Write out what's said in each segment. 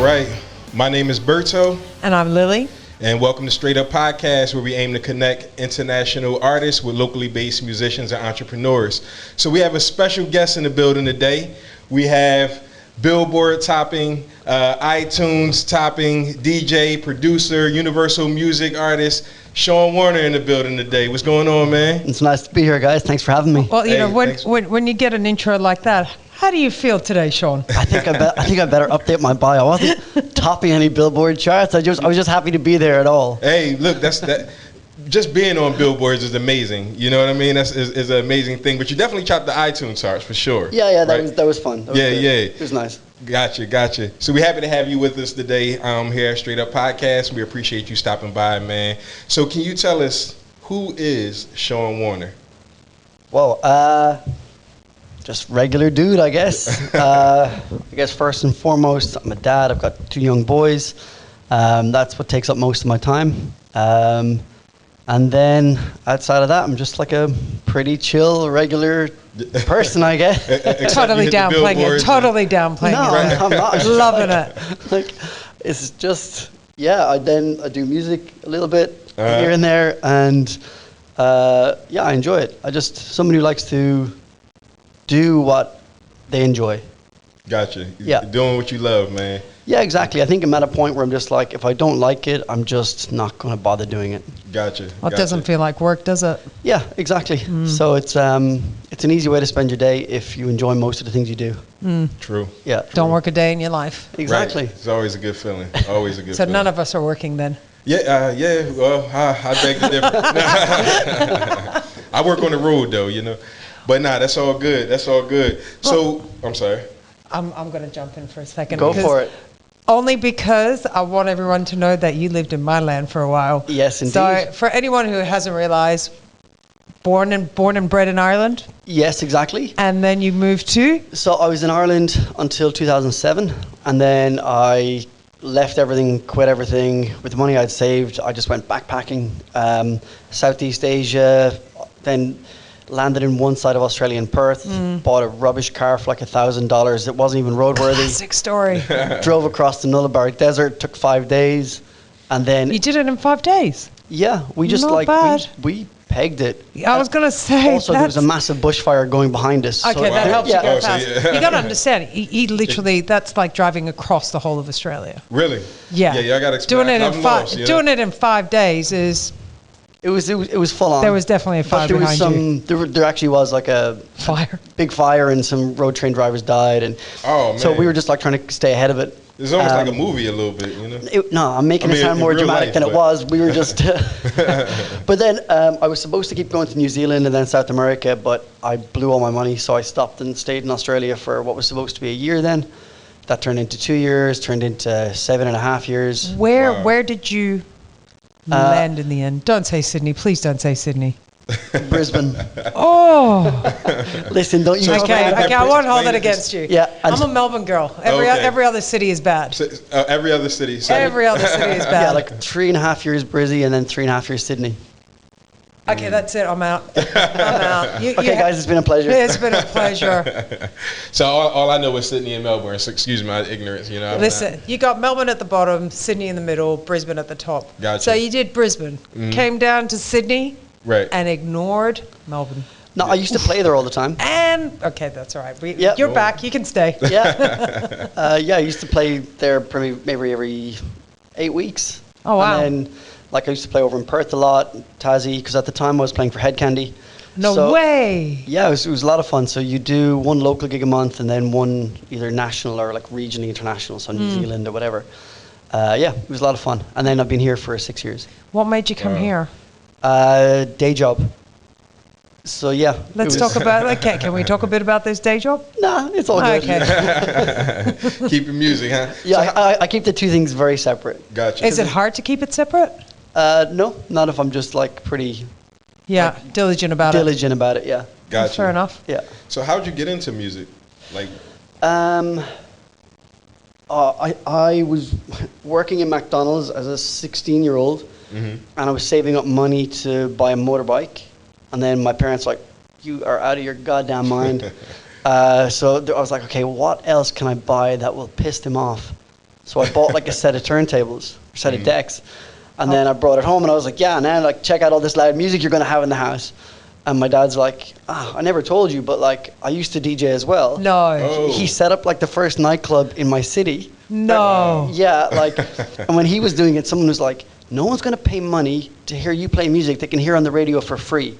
right. My name is Berto. And I'm Lily. And welcome to Straight Up Podcast, where we aim to connect international artists with locally based musicians and entrepreneurs. So we have a special guest in the building today. We have Billboard topping, iTunes topping, DJ, producer, Universal Music artist, Shaun Warner in the building today. What's going on, man? It's nice to be here, guys. Thanks for having me. Well, you know, when you get an intro like that, how do you feel today, Shaun? I think I better update my bio. I wasn't topping any Billboard charts. I was just happy to be there at all. Hey, look, that. Just being on Billboards is amazing. You know what I mean? That's is an amazing thing. But you definitely chopped the iTunes charts for sure. Yeah, right? that was fun. That was good. It was nice. Gotcha. So we're happy to have you with us today here at Straight Up Podcast. We appreciate you stopping by, man. So can you tell us, who is Shaun Warner? Well, just regular dude, I guess. I guess first and foremost, I'm a dad. I've got 2 young boys. That's what takes up most of my time. And then outside of that, I'm just like a pretty chill, regular person, I guess. Totally downplaying it. Totally downplaying it. No, I'm not. Loving it. Like, it's just, I do music a little bit here and there, and I enjoy it. Somebody who likes to do what they enjoy. Gotcha. Yeah. Doing what you love, man. Yeah, exactly. I think I'm at a point where I'm just like, if I don't like it, I'm just not going to bother doing it. Gotcha. Well, it doesn't feel like work, does it? Yeah, exactly. So it's an easy way to spend your day if you enjoy most of the things you do. True. Yeah. Don't work a day in your life. Exactly. Right. It's always a good feeling. Always a good So feeling. none of us are working then? Yeah. Well, I beg to differ. I work on the road though, you know. But that's all good. So, I'm sorry. I'm going to jump in for a second. Go for it. Only because I want everyone to know that you lived in my land for a while. Yes, indeed. So for anyone who hasn't realized, born and bred in Ireland? Yes, exactly. And then you moved to? So I was in Ireland until 2007, and then I left everything, quit everything. With the money I'd saved, I just went backpacking, Southeast Asia, then landed in one side of Australia in Perth, bought a rubbish car for like $1,000. It wasn't even roadworthy. Classic story. Drove across the Nullarbor Desert, took 5 days, and then... You did it in 5 days? Yeah, we just Not bad. we pegged it. I was going to say... Also, there was a massive bushfire going behind us. Okay, so that helps you go fast. So You got to understand, he literally, that's like driving across the whole of Australia. Really? Yeah. Yeah, I got to explain. Doing it in 5 days is... It was full on. There was definitely a fire behind you. There actually was like a Fire. big fire, and some road train drivers died, and so we were just like trying to stay ahead of it. It's almost like a movie a little bit, you know? No, I'm making it sound more dramatic than it was. We were just... But then I was supposed to keep going to New Zealand and then South America, but I blew all my money, so I stopped and stayed in Australia for what was supposed to be a year then. That turned into 2 years, turned into 7.5 years. Where did you land in the end? Don't say Sydney. Please don't say Sydney. Brisbane. Oh. Listen, don't you... Okay, I won't hold it against you. Yeah. I'm a Melbourne girl. Every other city is bad. So, every other city. So. Every other city is bad. Yeah, like 3.5 years Brizzy and then 3.5 years Sydney. Okay, that's it. I'm out. Okay, guys, it's been a pleasure. It's been a pleasure. So all I know is Sydney and Melbourne. So excuse my ignorance, you know. Listen, you got Melbourne at the bottom, Sydney in the middle, Brisbane at the top. Gotcha. So you did Brisbane, came down to Sydney, right, and ignored Melbourne. No, I used to play there all the time. And okay, that's all right. Yep. You're back. You can stay. Yeah. I used to play there maybe every 8 weeks. Oh wow. And then, I used to play over in Perth a lot, Tassie, because at the time I was playing for Head Candy. No way. Yeah, it was a lot of fun. So you do one local gig a month and then one either national or regionally international, so New Zealand or whatever. It was a lot of fun. And then I've been here for 6 years. What made you come here? Day job. So yeah. Let's talk about. Okay, can we talk a bit about this day job? Nah, it's all good. Okay. Keep your music, huh? Yeah, I keep the two things very separate. Gotcha. Is it hard to keep it separate? No, not if I'm just pretty diligent about it. Yeah. Gotcha. Fair enough. Yeah. So how'd you get into music? I was working in McDonald's as a 16-year-old, and I was saving up money to buy a motorbike, and then my parents were like, "You are out of your goddamn mind." So I was like, "Okay, what else can I buy that will piss them off?" So I bought like a set of turntables, a set of decks. And then I brought it home and I was like, yeah, now like check out all this loud music you're going to have in the house. And my dad's like, I never told you, but like I used to DJ as well. No. Oh. He set up like the first nightclub in my city. No. Yeah, like, and when he was doing it, someone was like, no one's going to pay money to hear you play music they can hear on the radio for free.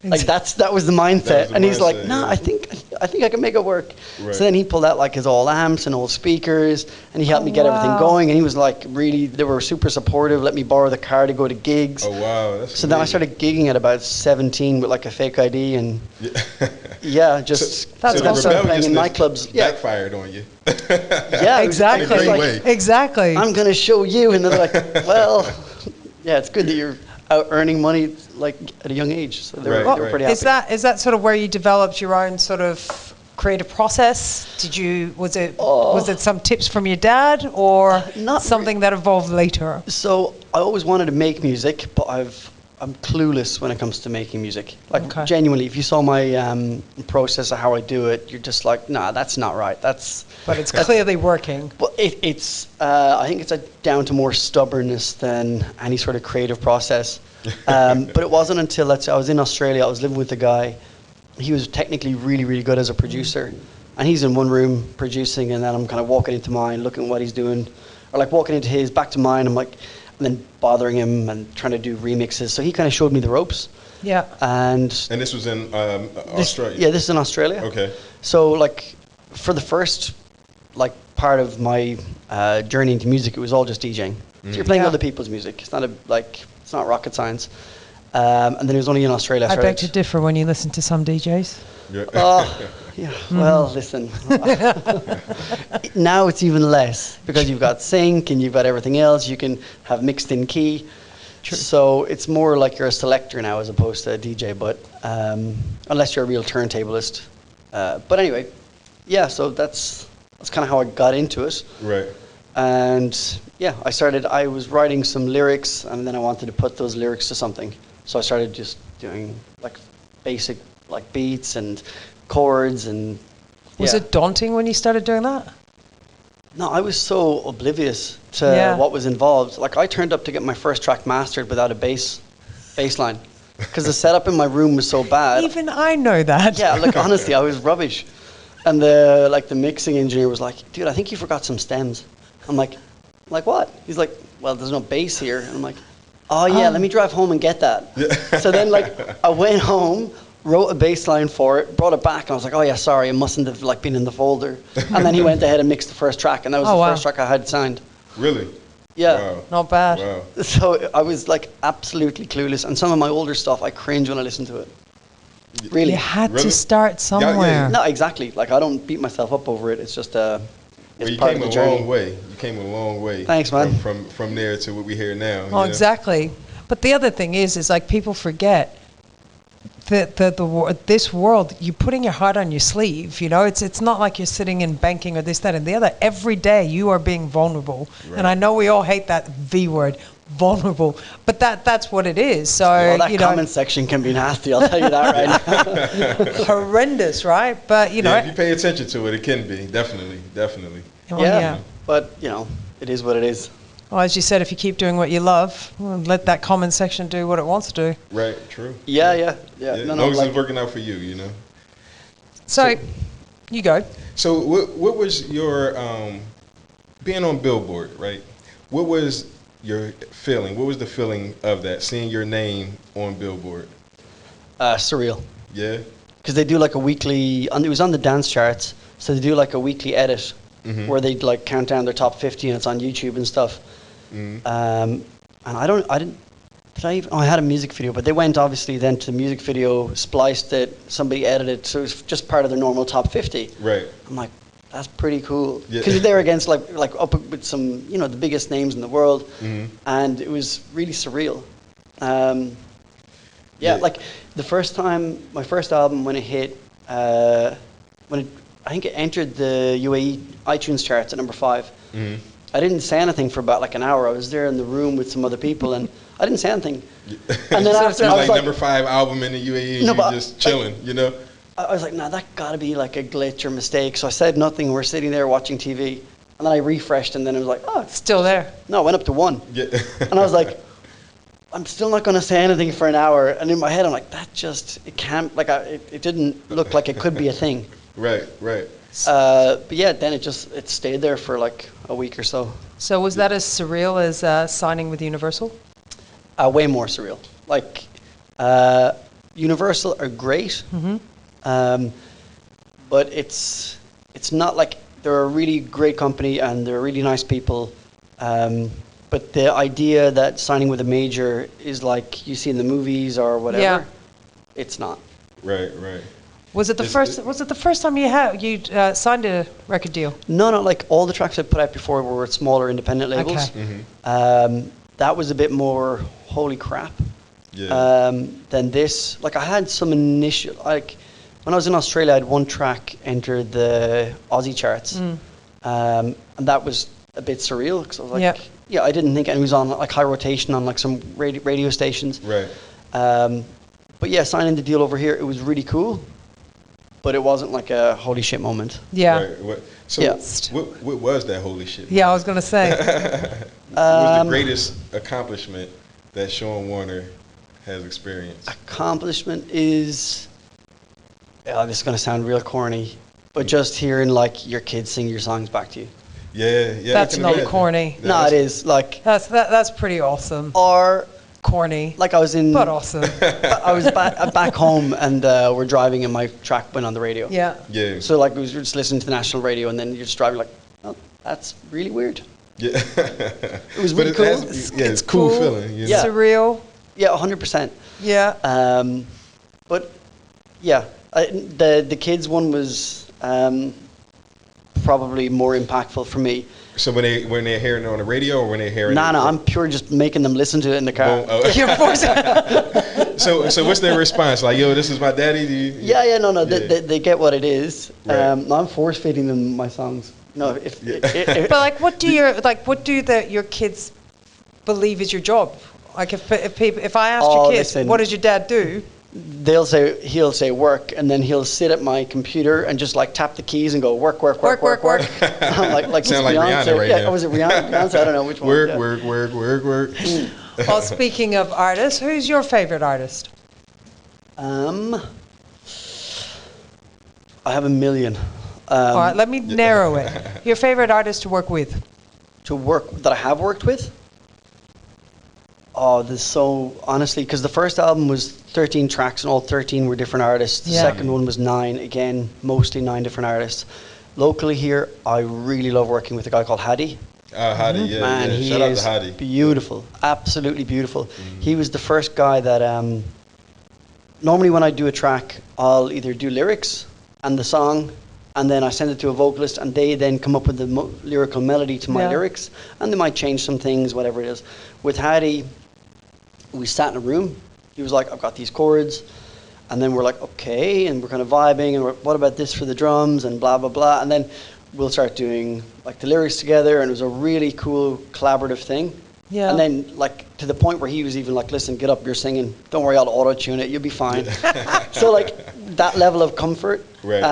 Like that was the mindset. And he's like, no, I think I can make it work. Right. So then he pulled out like his all amps and all speakers and he helped me get everything going. And he was like really, they were super supportive, let me borrow the car to go to gigs. Oh wow, that's so then I started gigging at about 17 with like a fake ID and just that's so also playing in nightclubs. Backfired on you. Yeah, exactly. In a great way. Exactly. I'm going to show you. And they're like, well, yeah, it's good that you're out earning money like at a young age. So they were pretty happy. Is that sort of where you developed your own sort of creative process? Was it some tips from your dad or Not something that evolved later? So I always wanted to make music, but I'm clueless when it comes to making music. Like genuinely, if you saw my process of how I do it, you're just like, nah, that's not right. But it's clearly working. But it's I think it's down to more stubbornness than any sort of creative process. But it wasn't until I was in Australia. I was living with a guy. He was technically really, really good as a producer, and he's in one room producing, and then I'm kind of walking into mine, looking at what he's doing, or like walking into his, back to mine. I'm like, and then bothering him and trying to do remixes. So he kind of showed me the ropes. Yeah. And this was in Australia. Yeah, this is in Australia. Okay. So like for the first like part of my journey into music, it was all just DJing. So you're playing other people's music. It's not rocket science. And then it was only in Australia. I beg to differ when you listen to some DJs. Yeah. Well, listen. Now it's even less because you've got sync and you've got everything else. You can have mixed in key. True. So it's more like you're a selector now as opposed to a DJ, but unless you're a real turntablist. But anyway, yeah, so that's kind of how I got into it. Right. And yeah, I was writing some lyrics and then I wanted to put those lyrics to something. So I started just doing like basic like beats and chords and Was it daunting when you started doing that? No, I was so oblivious to what was involved. Like I turned up to get my first track mastered without a bass line because the setup in my room was so bad. Even I know that. Yeah, like honestly, I was rubbish. And the mixing engineer was like, "Dude, I think you forgot some stems." I'm like what? He's like, "Well, there's no bass here." And I'm like, "Oh yeah, let me drive home and get that." So then like I went home, wrote a bass line for it, brought it back, and I was like, "Oh yeah, sorry, it mustn't have like been in the folder." And then he went ahead and mixed the first track, and that was the first track I had signed. Really? Yeah. Wow. Not bad. Wow. So I was like absolutely clueless, and some of my older stuff I cringe when I listen to it. Really? You had to start somewhere. No, exactly. Like I don't beat myself up over it. It's just it's part of the journey. You came a long way. Thanks, man. From there to what we hear now. Oh, exactly. But the other thing is like people forget that this world, you're putting your heart on your sleeve. You know, it's not like you're sitting in banking or this, that, and the other. Every day you are being vulnerable. Right. And I know we all hate that V word, vulnerable, but that's what it is. So that comment section can be nasty. I'll tell you that right now. Horrendous, right? But you know, if you pay attention to it, it can be definitely. Yeah. But it is what it is. Well, as you said, if you keep doing what you love, let that comment section do what it wants to do. Right. True. Yeah. As long as it's working out for you, you know. So you go. So what was your being on Billboard, right? What was your feeling? What was the feeling of that, seeing your name on Billboard? Surreal. Yeah. Because they do like a weekly, it was on the dance charts, so they do like a weekly edit where they like count down their top 50 and it's on YouTube and stuff. And I had a music video, but they went obviously then to the music video, spliced it, somebody edited, so it was just part of their normal top 50. Right. I'm like, that's pretty cool. Because you're there against like up with some, the biggest names in the world, and it was really surreal. Like the first time, my first album when it hit, I think it entered the UAE iTunes charts at number 5. I didn't say anything for about like an hour. I was there in the room with some other people, and I didn't say anything. And then after, it was like number 5 album in the UAE, and you just chilling, I was like, nah, that got to be like a glitch or mistake. So I said nothing. We're sitting there watching TV, And then I refreshed, and then it was like, oh, Still there. no, it went up to 1. Yeah. And I was like, I'm still not going to say anything for an hour. And in my head, I'm like, it can't, like, it didn't look like it could be a thing. Right. But yeah, then it stayed there for like a week or so. So was that as surreal as signing with Universal? Way more surreal. Like, Universal are great, but it's not like, they're a really great company and they're really nice people. But the idea that signing with a major is like you see in the movies or whatever, it's not. Right. Was it the first time you signed a record deal? No, like all the tracks I put out before were with smaller independent labels. Okay. That was a bit more holy crap. Yeah. Than this. Like I had some initial, like when I was in Australia, I had one track enter the Aussie charts, and that was a bit surreal because I was like, yeah, I didn't think, and it was on like high rotation on like some radio stations. Right. But yeah, signing the deal over here, it was really cool, but it wasn't like a holy shit moment. Yeah. Right. What was that holy shit? Yeah, I was going to say. What was the greatest accomplishment that Shaun Warner has experienced? Accomplishment is, this is going to sound real corny, but just hearing like your kids sing your songs back to you. Yeah. That's not corny. No, it is like that's pretty awesome. Or corny. like I was in, but awesome. I was back home and we're driving and my track went on the radio. Yeah. So like we was just listening to the national radio and then you're just driving like, oh, that's really weird. Yeah. It was really cool. It's cool feeling. You know? Yeah. Surreal. Yeah, 100%. Yeah. But yeah, the kids one was probably more impactful for me. So when they're hearing it on the radio or when they're hearing No, it? I'm pure just making them listen to it in the car. So what's their response? Like, yo, this is my daddy? No. They get what it is. Right. I'm force feeding them my songs. No, but like, what do your kids believe is your job? Like, if I asked your kids, listen, what does your dad do? He'll say work, and then he'll sit at my computer and just like tap the keys and go work. I'm like sound like Rihanna right now. Yeah, was it Rihanna? Beyonce? I don't know which one. Work. Well, speaking of artists, who's your favorite artist? I have a million. All right, let me narrow it. Your favorite artist to work with? That I have worked with? Oh, this so honestly, because the first album was 13 tracks and all 13 were different artists. The second one was 9, again, mostly 9 different artists. Locally here, I really love working with a guy called Hadi. Hadi, yeah. Man, yeah. Shout out to Hadi. Beautiful, absolutely beautiful. He was the first guy that, normally when I do a track, I'll either do lyrics and the song, and then I send it to a vocalist, and they then come up with the lyrical melody to my lyrics, and they might change some things, whatever it is. With Hadi, we sat in a room. He was like, I've got these chords. And then we're like, okay. And we're kind of vibing. And what about this for the drums? And blah, blah, blah. And then we'll start doing like the lyrics together. And it was a really cool collaborative thing. Yeah. And then like to the point where he was even like, listen, get up, you're singing. Don't worry, I'll auto-tune it. You'll be fine. So like that level of comfort. Right.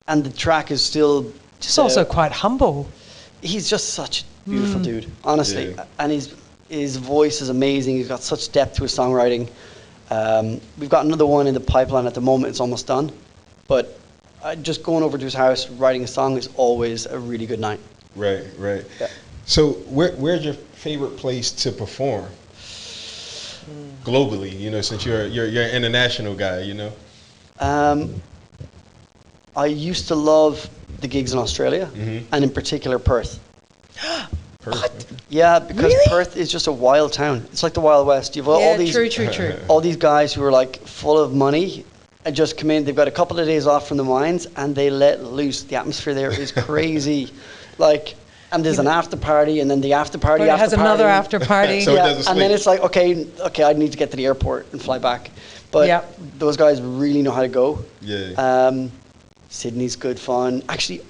And the track is still... Just also quite humble. He's just such a beautiful dude, honestly. Yeah. And his voice is amazing. He's got such depth to his songwriting. We've got another one in the pipeline at the moment. It's almost done. But just going over to his house, writing a song is always a really good night. Right. Yeah. So where's your favorite place to perform? Globally, since you're an international guy, I used to love the gigs in Australia, and in particular Perth. Perth? Yeah, because Perth is just a wild town. It's like the Wild West. You've all these true. All these guys who are like full of money and just come in. They've got a couple of days off from the mines and they let loose. The atmosphere there is crazy. And there's an after party, and then the after party has another after party. So it doesn't sleep. And then it's like, okay, I need to get to the airport and fly back. But those guys really know how to go. Yeah. Sydney's good fun. Actually,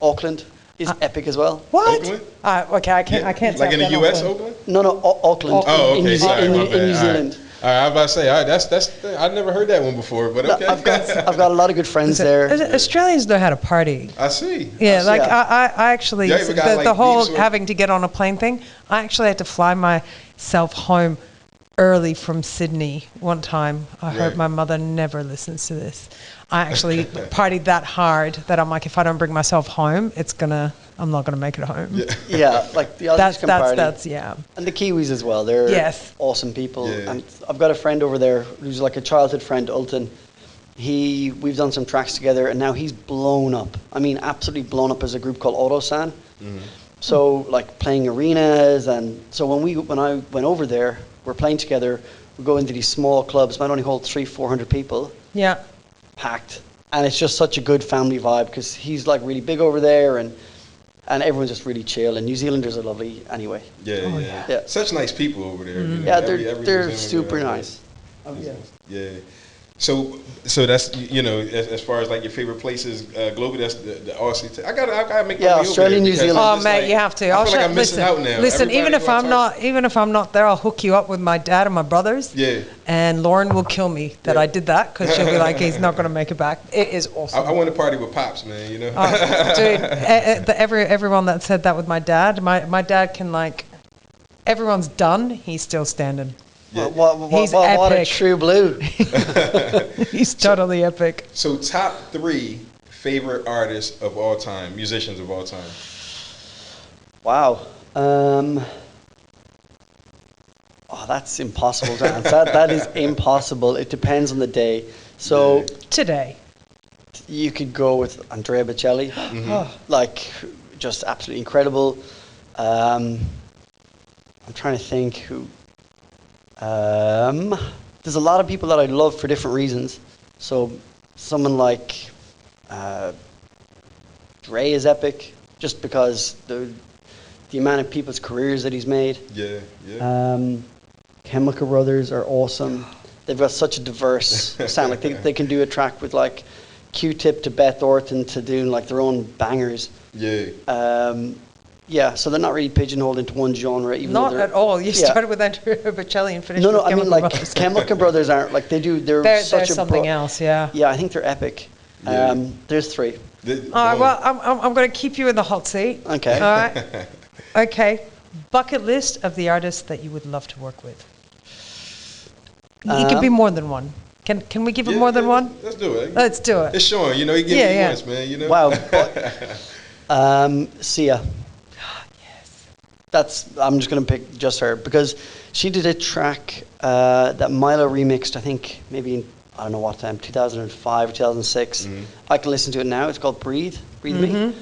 Auckland is epic as well. What? Oakland? Okay, I can't. Like in the U.S., Oakland? No, Auckland. Oh, okay. In New Zealand. All right, I was about to say, all right, that's I've never heard that one before, but No, okay. I've got a lot of good friends there. Australians know how to party. I see. Yeah, like Yeah. I actually, You ever got, the like, whole beefs with- having to get on a plane thing, I actually had to fly myself home early from Sydney one time. I Right. hope my mother never listens to this. I actually partied that hard that I'm like, if I don't bring myself home, I'm not gonna make it home. Yeah. Yeah, like the Aussies can party. That's yeah. And the Kiwis as well. They're Yes. awesome people. Yeah. And I've got a friend over there who's like a childhood friend, Ulton. We've done some tracks together, and now he's blown up. I mean, absolutely blown up as a group called Autosan. So like playing arenas, and so when I went over there, we're playing together. We go into these small clubs, might only hold 300-400 people, Yeah. packed, and it's just such a good family vibe because he's like really big over there, and everyone's just really chill. And New Zealanders are lovely anyway. Yeah, Yeah. Such nice people over there. You know, Yeah, every they're New Zealander super over there. nice. Oh, yeah. Yeah. So that's, you know, as far as like your favorite places globally, that's the Aussie. I gotta make my way over Australia, there New because Zealand. it's Oh just mate, like- you have to. I feel like I'm missing out now. Listen, Everybody even if who I I'm talk- not there, I'll hook you up with my dad and my brothers. Yeah. And Lauren will kill me that Yeah. I did that because she'll be like, he's not going to make it back. It is awesome. I want to party with Pops, man. You know. Oh, dude, everyone that said that with my dad, my dad can like, everyone's done, he's still standing. Yeah. He's What a epic. true blue. He's totally epic. So top 3 favorite artists of all time, musicians of all time. Wow. That's impossible to answer. That is impossible. It depends on the day. So Today. you could go with Andrea Bocelli, like just absolutely incredible. I'm trying to think who. There's a lot of people that I love for different reasons. So someone like Dre is epic, just because the amount of people's careers that he's made. Yeah. Chemical Brothers are awesome. They've got such a diverse sound. Like they can do a track with like Q-Tip to Beth Orton to doing like their own bangers. Yeah. Yeah, so they're not really pigeonholed into one genre. Even Not though they're- at all. You Yeah. started with Andrea Bocelli and finished No, with I mean Chemical like Brothers. Chemical Brothers aren't like they're such They're a something else, yeah. Yeah, I think they're epic. Yeah. There's 3. All right, well, I'm going to keep you in the hot seat. Okay. All right. Okay. Bucket list of the artists that you would love to work with. It could be more than one. Can we give it more than one? Let's do it. Let's do it. It's Shaun. You know, he gave Yeah, me yeah. once, man. You know. Wow. Sia. I'm just gonna pick just her because she did a track that Milo remixed. I think maybe in, I don't know what time, 2005 or 2006. I can listen to it now. It's called Breathe Me.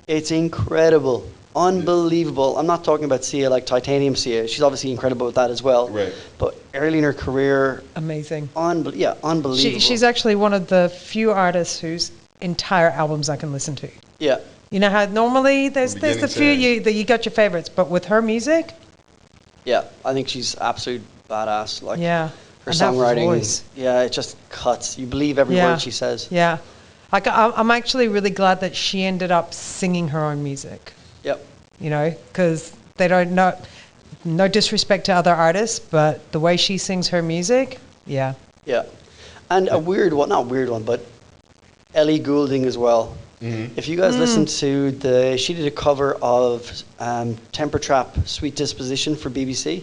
It's incredible, unbelievable. I'm not talking about Sia like Titanium Sia. She's obviously incredible with that as well. Right. But early in her career, Amazing. unbelievable. She's actually one of the few artists whose entire albums I can listen to. Yeah. You know how normally there's beginning the to few end. you got your favorites, but with her music, Yeah, I think she's absolute badass. Like yeah, her and that songwriting, voice. yeah, it just cuts. You believe every Yeah. word she says. Yeah, like I'm actually really glad that she ended up singing her own music. Yep. You know, because they don't know. No disrespect to other artists, but the way she sings her music, yeah. Yeah, and a weird one, not a weird one, but Ellie Goulding as well. If you guys listen to she did a cover of Temper Trap, Sweet Disposition for BBC,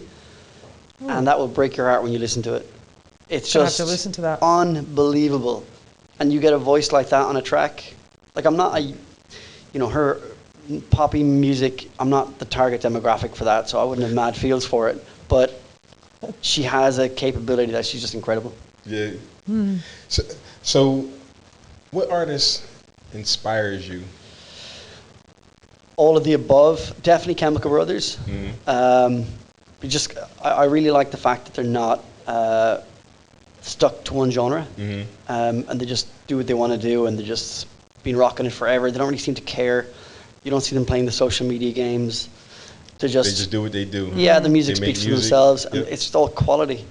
and that will break your heart when you listen to it. It's Gonna just have to listen to that. unbelievable, and you get a voice like that on a track. Like I'm not her poppy music. I'm not the target demographic for that, so I wouldn't have mad feels for it. But she has a capability that she's just incredible. Yeah. So, what artist inspires you? All of the above, definitely Chemical Brothers. I really like the fact that they're not stuck to one genre, and they just do what they want to do, and they're just been rocking it forever. They don't really seem to care. You don't see them playing the social media games. They just do what they do. Yeah, the music They make speaks for music. themselves, and Yep. it's just all quality.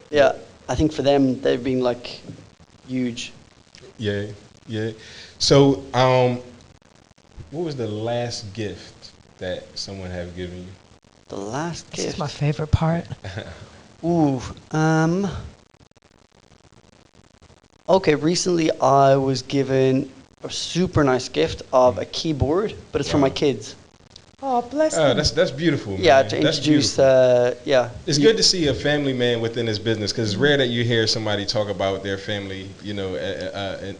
Yeah, I think for them, they've been like huge. Yeah, yeah. So, what was the last gift that someone have given you? The last This gift. is my favorite part. Ooh. Okay, recently I was given a super nice gift of a keyboard, but it's for my kids. Oh, bless Oh, them. that's beautiful, man. Yeah, to That's introduce, beautiful. yeah. It's good to see a family man within his business, because it's rare that you hear somebody talk about their family, you know,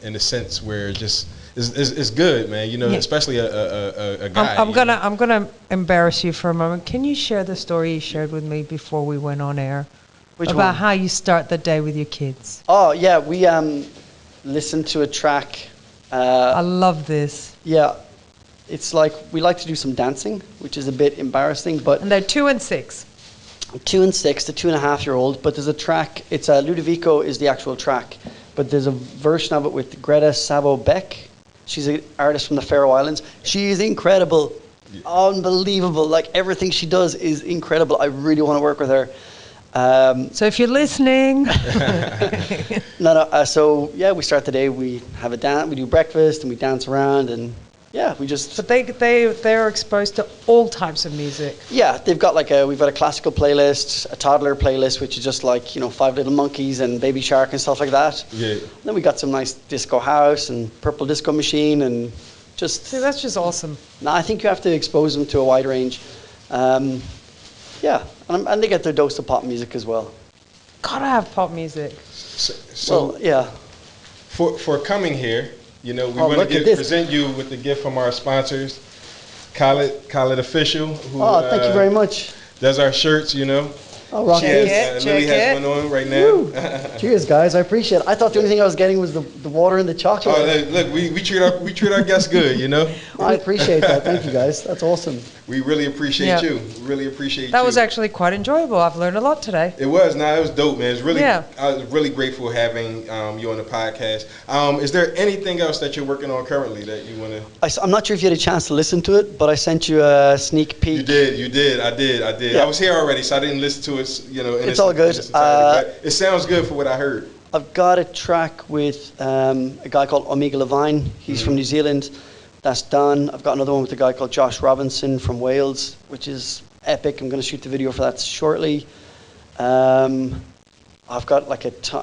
in a sense where it's good, man. You know, Yeah. especially a guy. I'm gonna embarrass you for a moment. Can you share the story you shared with me before we went on air Which about one? how you start the day with your kids? Oh, yeah, we listened to a track. I love this. Yeah, it's like we like to do some dancing, which is a bit embarrassing, but And they're 2 and 6. 2 and 6, the 2.5-year-old. But there's a track. It's Ludovico is the actual track, but there's a version of it with Greta Sabo Beck. She's an artist from the Faroe Islands. She is incredible, unbelievable. Like everything she does is incredible. I really want to work with her. So if you're listening, So yeah, we start the day. We have a dance. We do breakfast and we dance around, and yeah, we just. but they're exposed to all types of music. Yeah, they've got we've got a classical playlist, a toddler playlist, which is just like, 5 Little Monkeys and Baby Shark and stuff like that. Yeah. Then we got some nice disco house and Purple Disco Machine and just. See, that's just awesome. No, I think you have to expose them to a wide range. Yeah, and they get their dose of pop music as well. Gotta have pop music. So Well, yeah. for coming here, you know, we Oh, want look to at this. present you with the gift from our sponsors, Call It Official, who Thank you very much. does our shirts, you know. Oh, rock She this. has, Check Lily it. has one on right now. Cheers, guys. I appreciate it. I thought the only thing I was getting was the water and the chocolate. Oh, look, we treat our guests good, you know. I appreciate that. Thank you, guys. That's awesome. We really appreciate Yeah. you. Really appreciate you. That was actually quite enjoyable. I've learned a lot today. It was. It was dope, man. It's really. Yeah. I was really grateful having you on the podcast. Is there anything else that you're working on currently that you want to? I'm not sure if you had a chance to listen to it, but I sent you a sneak peek. You did. I did. Yeah. I was here already, so I didn't listen to it. You know, It's all good. But it sounds good for what I heard. I've got a track with a guy called Omega Levine. He's from New Zealand. That's done. I've got another one with a guy called Josh Robinson from Wales, which is epic. I'm going to shoot the video for that shortly. I've got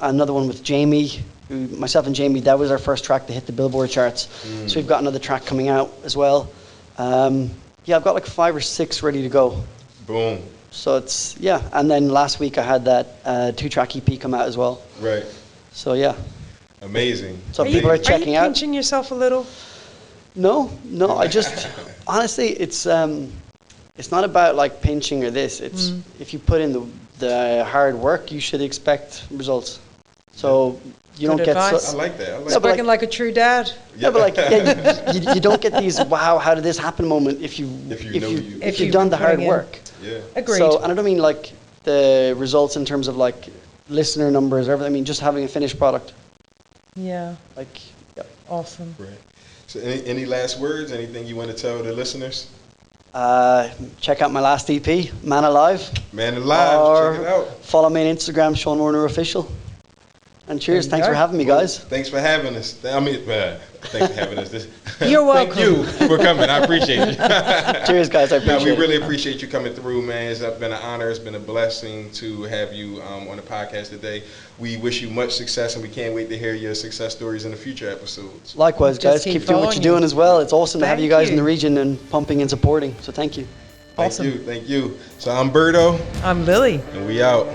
another one with Jamie. Myself and Jamie, that was our first track to hit the Billboard charts. So we've got another track coming out as well. Yeah, I've got 5 or 6 ready to go. Boom. So it's, yeah. And then last week I had that 2-track EP come out as well. Right. So yeah. Amazing. So people are checking Are you out. pinching yourself a little? No, I just, honestly, it's not about pinching or this. It's if you put in the hard work, you should expect results. So you Good don't get advice. I like that. I like Yeah, but Spoken like a true dad. yeah, but you don't get these wow, how did this happen moment if If you've you've done been the hard putting in. work. Yeah. Agreed. So, and I don't mean the results in terms of listener numbers or everything. I mean just having a finished product. Yeah, Yeah. awesome. Right. So, any last words? Anything you want to tell the listeners? Check out my last EP, Man Alive. Man Alive. Or Check it out. follow me on Instagram, Shaun Warner Official. And cheers. There you Thanks for go. having me, guys. Thanks for having us. Thanks for having us. You're welcome. Thank you for coming. I appreciate it. Cheers, guys. I No, appreciate we it. really appreciate you coming through, man. It's been an honor. It's been a blessing to have you on the podcast today. We wish you much success, and we can't wait to hear your success stories in the future episodes. Likewise, Just guys. keep Keep doing what following you're doing you. as well. It's awesome to have Thank you guys in you. the region and pumping and supporting. So thank you. Thank Awesome. you. Thank you. So I'm Berto, I'm Lily. and we out.